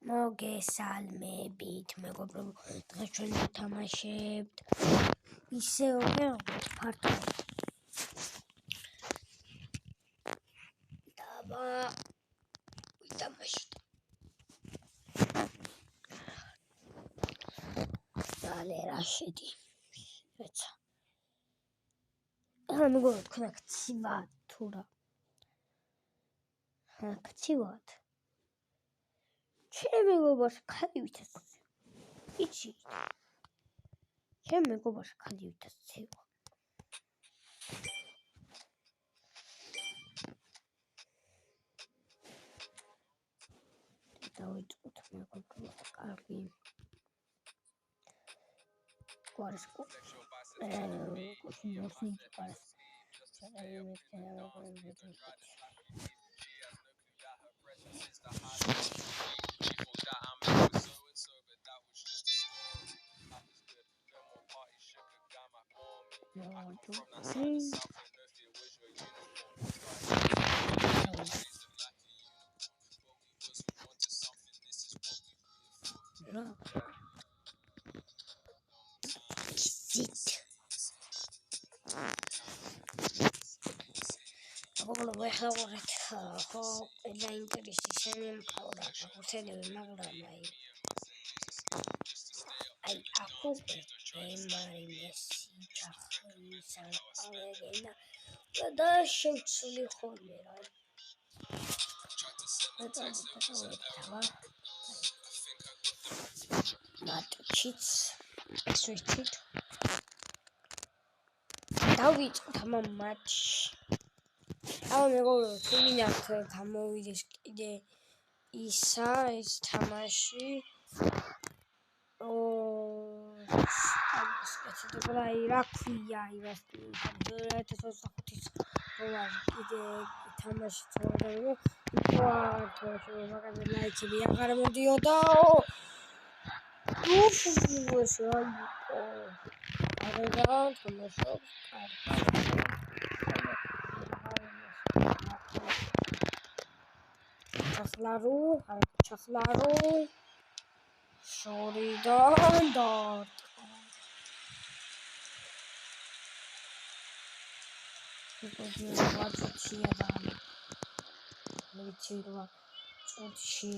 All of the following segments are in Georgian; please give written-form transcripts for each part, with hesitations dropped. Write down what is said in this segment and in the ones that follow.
მოგესალმებით, მეგობრებო, დღეს ჩვენ ვთამაშებთ ისევ ფართო. Daba ვითამაშოთ. დალე რა შედი. ეცა. მეგობრებო, თქვენ აქცივად თუ რა. აქცივად. ჩემ მეგობრებს ხალი ვითაცე. იცი? ჩემ მეგობრებს ხალი ვითაცე. დავიწყოთ მეგობრებო, კარგი. Კვარისკო. Ognuno vuole e la interessione ancora forse deve magari ai acque e mari messi da scelsoli холера Matchits switchit დავიწყოთ ამ მატჩს მეგობრებო, თუ მინახთ გამოვიდეს კიდე ისა ეს თამაში. აი რა ქვია იმას 2025 დოლარი კიდე თამაში წავედები. მაგაზე ლაიქები აღარ მოდიოდაო. ეს რა იყო? არა თამაშობ. ჩახლარო შორიდან დარტყა. წუთში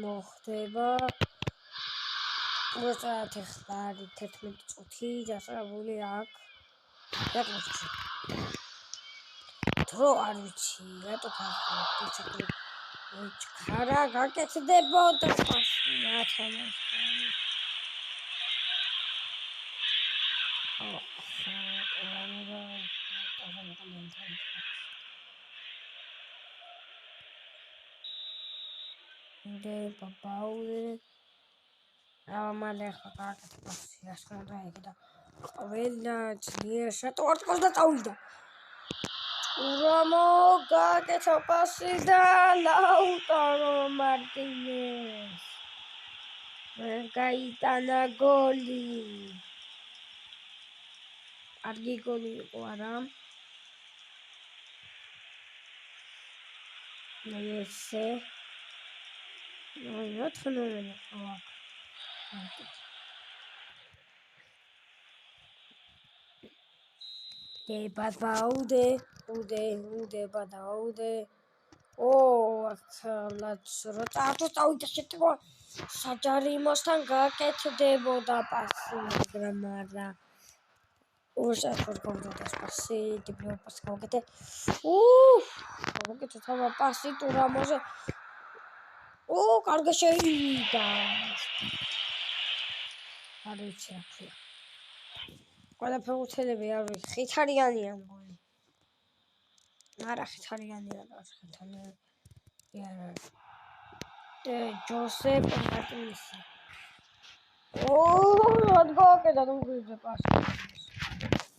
მოხდება. უბრალოდ ახლა 11 წუთი დასწრებული აქ. რატო? დრო არ ვიცი, რატო ხარ? ხარა გაკეთდებოდა თამაში. Babaude. Male gakეთდა ასკონდა ეგ და ყველა ძლიერ შეტყორტყოს და წავიდა. Uramo gaketha pasi da Lautaro Martinez. Gaitana goli. Argi goli იყო არა. ესე. რა თქმა Badaude, Badaude. Rotato წავიდა შეტყვა. საჯარიმოსთან გაკეთდებოდა პასი, მაგრამ არა. გაკეთდა პასი, დიბლო პასი გავაკეთე. გავაკეთე თავა პასი ტურამოზე. კარგი შეიდა. არ ვიცი რა ქვია. ყველაფერი უცელები არ ვიცი. ხითარიანია მგონი. არა ხითარიანი არა, ხითარიანი. არა. ჯოსეპ მარტინესი. რა გავაკეთე და უგრძე პასი.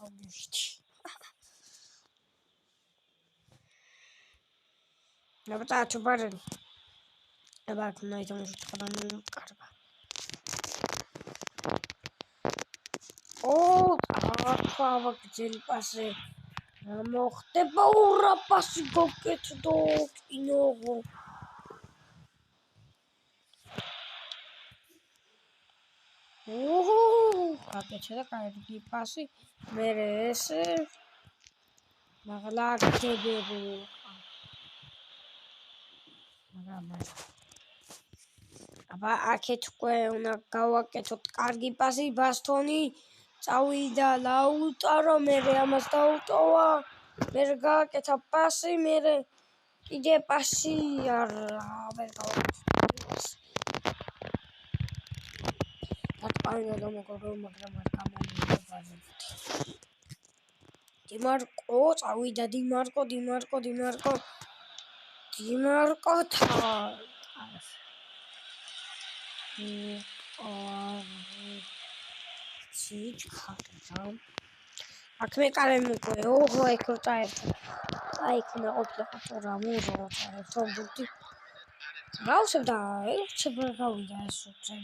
აუგუშტი. ნაბა ჩუბარელი. აბა ნაიჯომ შეხადანი კარგა. ახლა გძელი პასი. რა მოხდება? ურა პასი გაკეთდა კინოღო. გაკეთე და კარგი პასი მე ეს მაღლა გდებები აბა აქეთ უკვე უნდა გავაკეთოთ კარგი პასი ბასტონი წავიდა ლაუტარო მე ამას დაუტოვა მე გააკეთა პასი მე კიდე პასი ვერ გავაკეთე დაკავდა დამოკიდე მაგრამ არ გამომიყვება დიმარკო წავიდა დიმარკო აქ მე კარემ უკვე ოღო ეკრო წაერთო აი ქნა ყოფილიყო რა მურო წაერთო ბუთი გავსებ და ეცება გავიდა ეს უცებ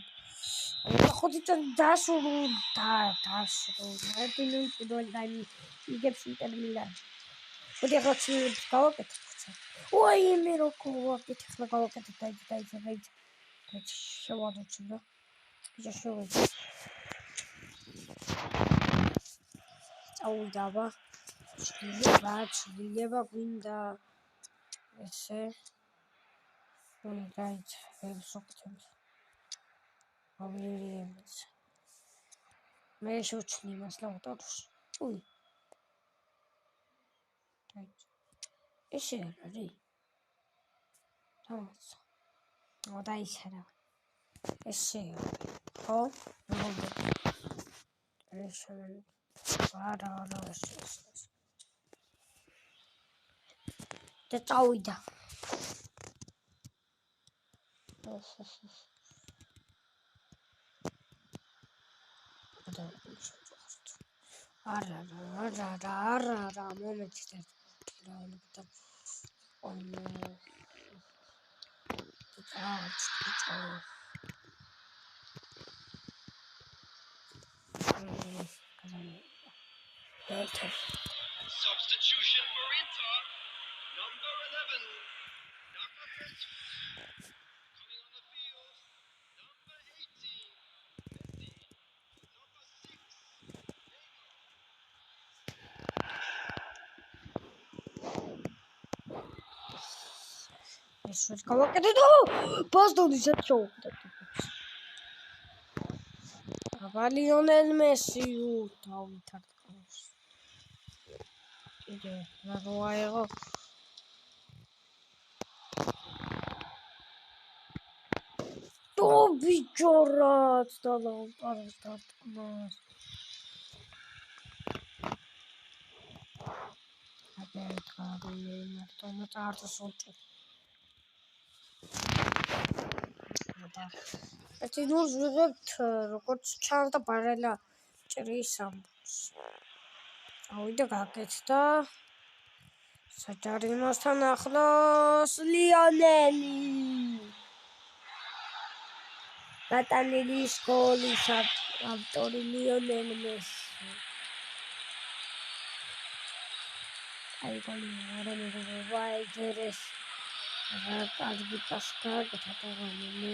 ხუთიდან დასურუ დაიმი იგებს ინტერმილანი მოდი ახლა ცილებს გავაკეთებ ой მე რო გავაკეთე ახლა გავაკეთე დაიცა შევადოთ რა ისე შევედი წავიდაბა ძლება გვინდა ესე დაიცა ვსოქთებს ავირიებს მე შევჩნი მას ლაუტაროს უი დაიცა ესე არის თამაში დაიცა რა ესე ხო ესე არა და წავიდა არა მომენტი და Substitution for Inter, number 11, number 30, coming on the field, number 18, Messi, number 6, ეს გავაკეთე და ბასტონი შეჩოვდა აბა ლიონელ მესი დავითარდა კიდე რა აიღო то ბიჭორად და ლაუტაროს დარტყმას აბა კარგი მარტო წარსულში ეს ნურს ვიღებთ როგორც ჩანს და ბარელა ჭრის ამბობს ავიდა გაკეთდა საჯარიმოსთან ახლოს ლიონელი ბატალელი სკოლის ავტორი ლიონელ მესი აი გოლი არა მე ვაიგერეს კარგი პასკა გეთატოვანე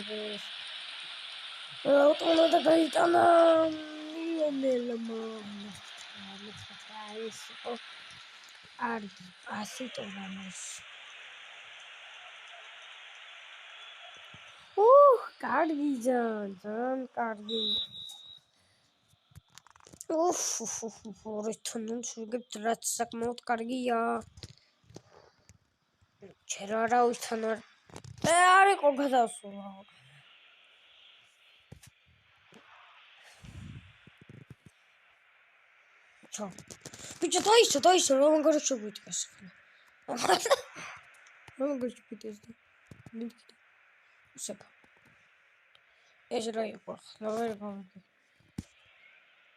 და გაიტანა ლიონელმა ეს კარგი პასი ტოვანეს კარგი ძალიან კარგი რითუნ შეგებთ რაც საკმაოდ კარგია ჯერ არავისთან არ იყო გადასულა ბიჭო დაიშო რომ გარეშობიტეს რომ გარეშობიტეს და მიქიდა უსაკა ეს რა იყო ხლა ვერ გავიგე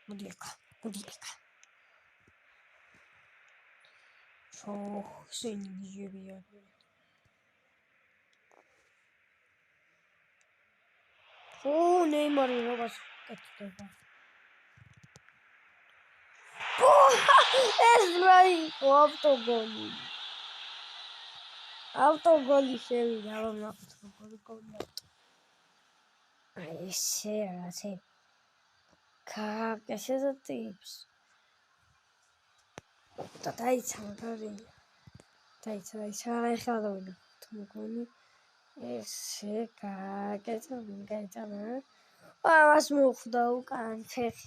მოდი ეკა შენი გიჟებია ნეიმარი როგორ კეთდება ეს რა იყო ავტოგოლი შევიდა რომ ავტოგოლი აი ესე Kakasha tips. Daitsa magari. Daitsa I khadawina. Tumukuni. Esse kakasha gaitana. Mas mukhda ukan fekh.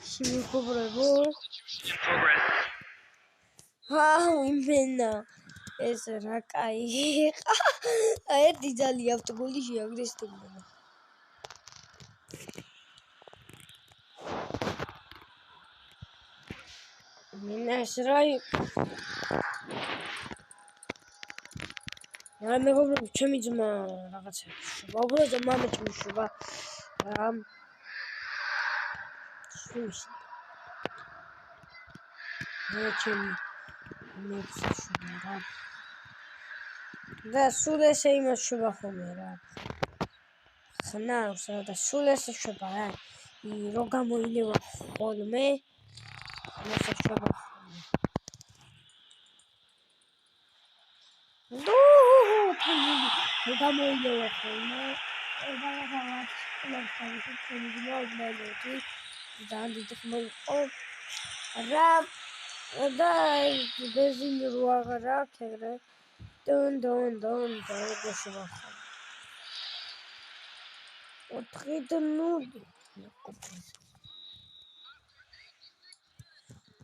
Shimikubrebo. Imena. Esse ra კაი იყო. ერთი ძალი ავტოგოლი შეაგდეს თემმა. მინას რა რა მეგობრებო ჩემი ძმა რაღაცა უბრალოდ მამაჭი მუშობა რა სულს ჩემი მეცშობა რა და სულ ესე იმაშობა ხოლმე რა ხნავს რა და სულ ესე შობა რა რო გამოილევა ხოლმე ესე შობა რო გამოილევა ხოლმე ძალიან ხმო რა და ბენზინი რო აღარ აქვს ეგრე დონ გაშვა ოთხიდნული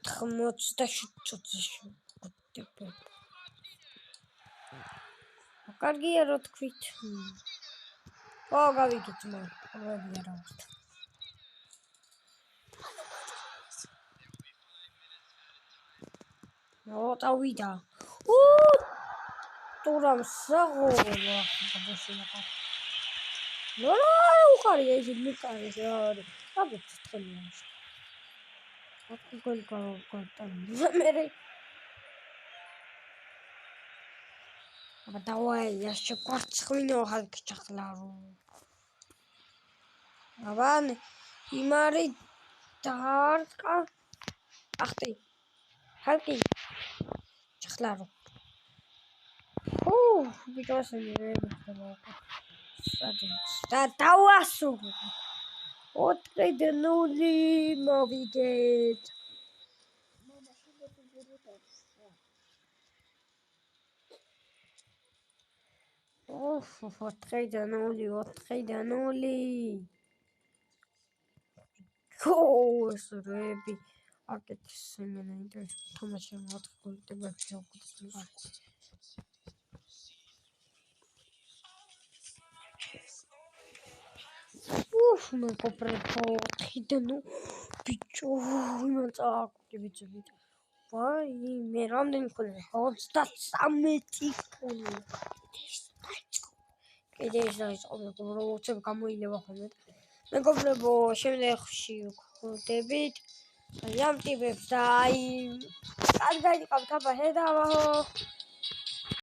87 წუთში კარგია რო თქვით ო გავიგეთ ყველი არა ვართ ო ტავიდა ტურამ საღოლა ხაბაშინა ნო უხარია ის მიკარი რა არის აგეთ თქვენია აკულ გავკოტა მე აბა დავაი яшчэ კვარცხლინო ხალხი ჩახლარო აბან იმარი დარკა ახტი ხალხი ჩახლარო ბიჭოსები და დავასუ 4-0 მოვიგეთ ოჰ 4-0 კოსრები აკეთეს იმენა ინტერესო თამაში 4 გოლი ტებაში შეგვიძლია მე კოპრეფო 4-0 ბიჭო იმან წააკი ბიჭები ვაი მე რამდენი ხოლმე 33 ხოლმე კიდე ის უცებ გამოილევა ხოლმე მეგობრებო შემდეგში ვხვდებით ამ ტიპებს და აი კარგად იყავთ აბა ხედავაო